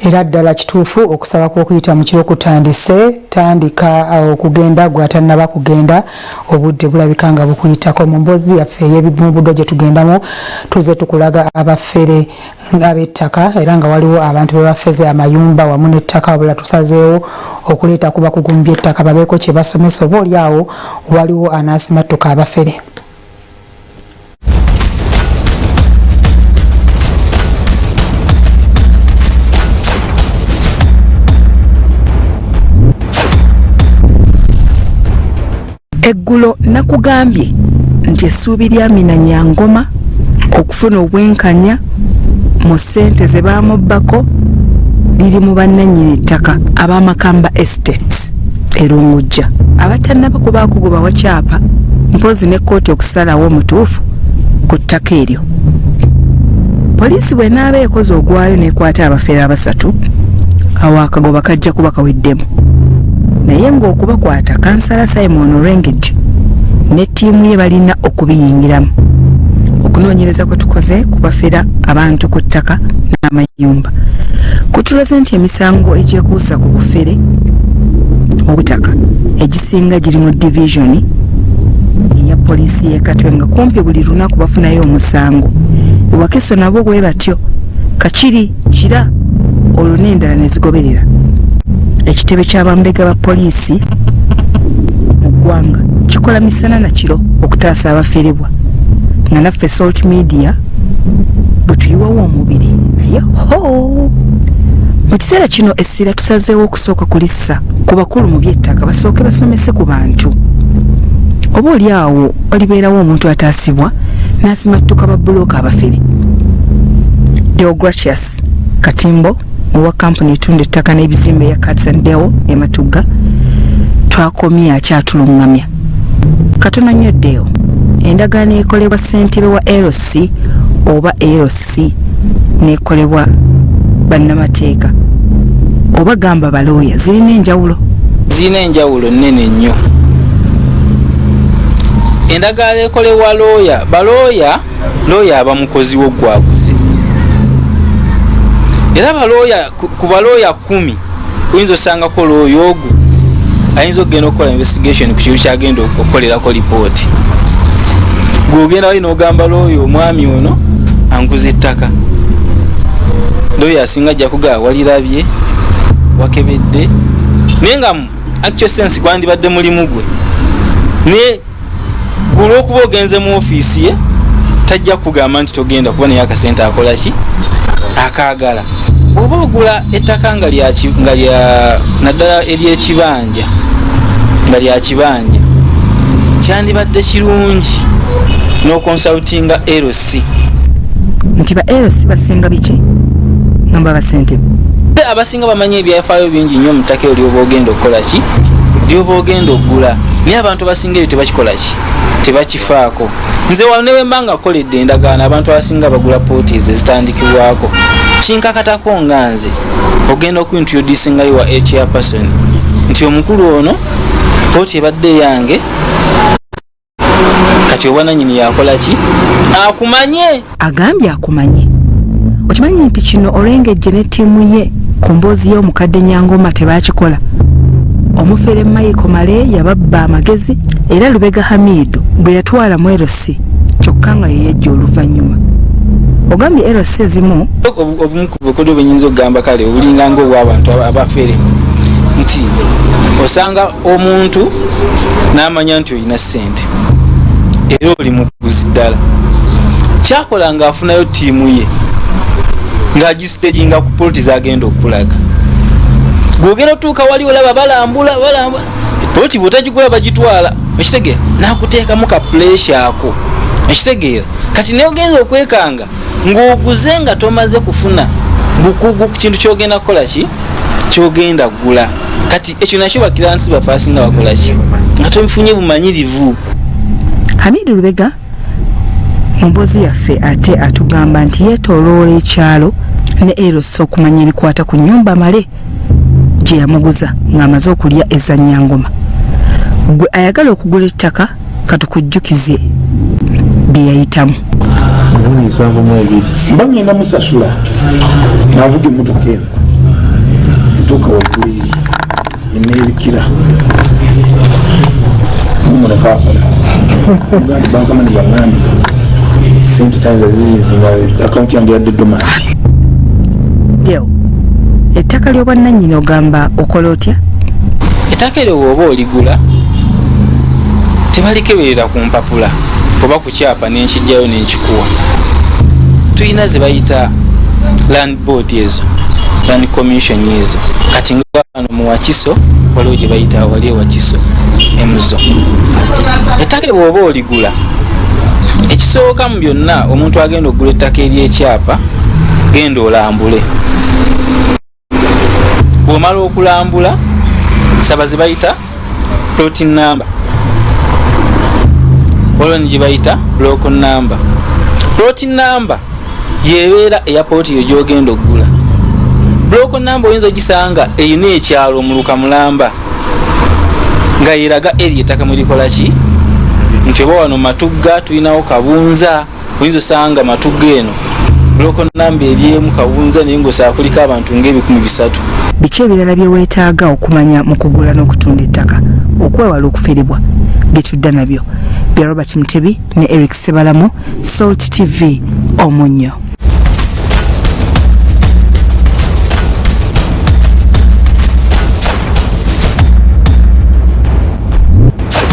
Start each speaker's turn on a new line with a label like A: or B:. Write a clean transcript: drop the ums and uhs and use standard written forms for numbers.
A: era ddala kituufu okusaba kw'okuyita mu kiro kutandise tandika okugenda gwatannaba kugenda obudde bulabika nga bukuyitako. Mu mboozi yaffe ey'ebibumbuddwa gye tugendamu tuze tukulaga abafere ab'ettaka era nga waliwo abantu be bafeze amayumba wamu n'ettaka wabula tusazeewo okuleeta ku bakugu by'ettaka babeeko kye basomesa oba oliawo waliwo anaasimattuka abafere.
B: Eggulo nakugambye nti essuubi lya Amina Nyangoma okufuna obwenkanya mu ssente ze baamubbako liri mu bannannyini ettaka ab'Amakamba Estates Erungujja. Abatannaba kubaakugoba wakyapa mpozi ne kkooti okusalawo omutuufu ku ttaka eryo. Poliisi bw'enaaba ekoze ogwayo n'ekwata abafere abasatu awo akagoba kajja kuba kaweddemu. Naye ng'okubakwata kansala Simon Orengejje ne ttiimu ye balina okubiyingiramu. Okunoonyereza kwe tukoze kubafera abantu ku ttaka n'amayumba kutulaze nti emisango egyekuusa ku bufere obutaka egisinga giri mu divisioni eya poliisi y'e Katwe nga kumpi buli lunaku bafunayo omusango. Ewakiso nabo bwe batyo Kakiri Kira olwo n'endala ne zigoberera. Ekitebe ky'abambega ba poliisi mu ggwanga kikola misana na kiro okutaasa abaferebwa nga naffe Salt Media bwe tuyiwawo omubiri naye mu kiseera kino essira tusazeewo okusooka kulissa ku bakulu mu by'ettaka basooke basomese ku bantu. Oba oli awo olibeerawo omuntu ataasibwa n'asimattuka babbulooka abafere. Deogratius Katimbo owa kampuni etunda ettaka n'ebizimbe ya Katsandeo e Matugga twakomye akyatulungamya. Katono nnyo ddeo endagaano ekolebwa ssentebe wa LC oba LC n'ekolebwa bannamateeka oba gamba balooya zirina enjawulo.
C: Zirina enjawulo nnene nnyo. Endagaano ekolebwa looya aba mukozi w'ogwaguze. Era balooya ku balooya 10 oyinza osangako looya ogwo ayinza okugenda okukola investigation ku kintu kyagenda okukolerako lipooti. Gw'ogenda wali n'ogamba looya omwami ono anguza ettaka. Looya asinga ajja kugaba walirabye wakebedde naye nga mu actual sense gwandibadde mulimu gwe. Naye olw'okuba ogenze mu ofiisi ye tajja kugamba nti togenda kuba naye akasente akola ki akaagala. Oba ogula ettaka nga lya naddala ery'ekibanja nga lya kibanja kyandibadde kirungi n'okonsultinga LC
B: nti ba LC basinga biki ngamba basente
C: abasinga bamanyi ebyafaayo bingi nnyo mu ttaka eryoba ogenda okukola ki lyoba ogenda okugula naye abantu abasinga ebyo tebakikola ki tebakifaako. Nze wano ne bwe nga nkoledde endagaano abantu abasinga bagula pooties ezitandikibwako kinkakatako nga nze ogenda okuintroducinga wa chairperson nti omukulu ono pooti ebadde yange kati obwananyini yakola ki akumanye.
B: Agambye akumanye. Okimanyi nti kino Orengejje ne ttiimu ye ku mboozi y'omukadde Nyangoma tebakikola. Omufere Michael Male yababba amagezi era Lubega Hamidu bwe yatwala mu LC kyokka nga ye yajja oluvannyuma. Ogambye LC zimu
C: obumu ku bukodyo benyinza okugamba kale obulinga ng'obw'abantu abafere nti osanga omuntu n'amanya nti olina ssente era oli muguzi ddala kyakola ng'afunayo ttiimu ye ng'agistejinga ku poloti z'agenda okulaga. Gw'ogenda otuuka wali olaba balambula poloti bw'otagikola bagitwala ekitegeera n'akuteekamu ka pressure ako ekitegeera kati naye ogenza okwekanga ng'oguze nga tomaze kufuna bukugu ku kintu ky'ogenda kukola ki ky'ogenda kugula kati ekyo nakyo bakiransi bafaasi nga bakola ki nga tobifunye bumanyirivu.
B: Hamidu Lubega mu mboozi yaffe ate atugamba nti yeetooloola ekyalo ne LC okumanya ebikwata ku nnyumba Male gye yamuguza ng'amaze okulya eza Nyangoma. Gwe ayagala okugula ettaka katukujjukize bye yayitamu.
D: Mbangenda musasula navuga emmotoka eno esooka waggulu eneebikira mumuleka akola uganda banka manager ngambye sente tanza zizi nga akawunti yange yadde domanti.
B: Deo, ettaka ly'obwannannyini ogamba okola otya?
C: Ettaka eryo bw'oba oligula tebalikeberera ku mpapula oba ku kyapa n'enkijjayo n'ekikuwa. Tuyina ze bayita land board ezo, land commission ezo. Kati nga wano mu Wakiso waliwo gye bayita wali Wakiso emuzo. Ettaka eryo bw'oba oligula ekisooka mu byonna omuntu agenda okugula ettaka ery'ekyapa genda olambule. Bw'omala okulambula saba ze bayita plot number. Waliwo ne gye bayita block number. Plot number yebeera airport eyo gy'ogenda okugula. Block number oyinza ogisanga erina ekyalo omuluka mulamba nga yeraga eri ettaka mulikola ki nti oba wano Matugga tulinawo Kabunza oyinza osanga Matugga eno block number eryemu Kabunza naye ng'osanga kuliko abantu nga300.
B: Biki ebirala bye weetaaga okumanya mu kugula n'okutunda ettaka okwewala okuferebwa bye tudda nabyo? Bya Robert Mutebi ne Eric Sebalamu, Salt TV, Omunnyo.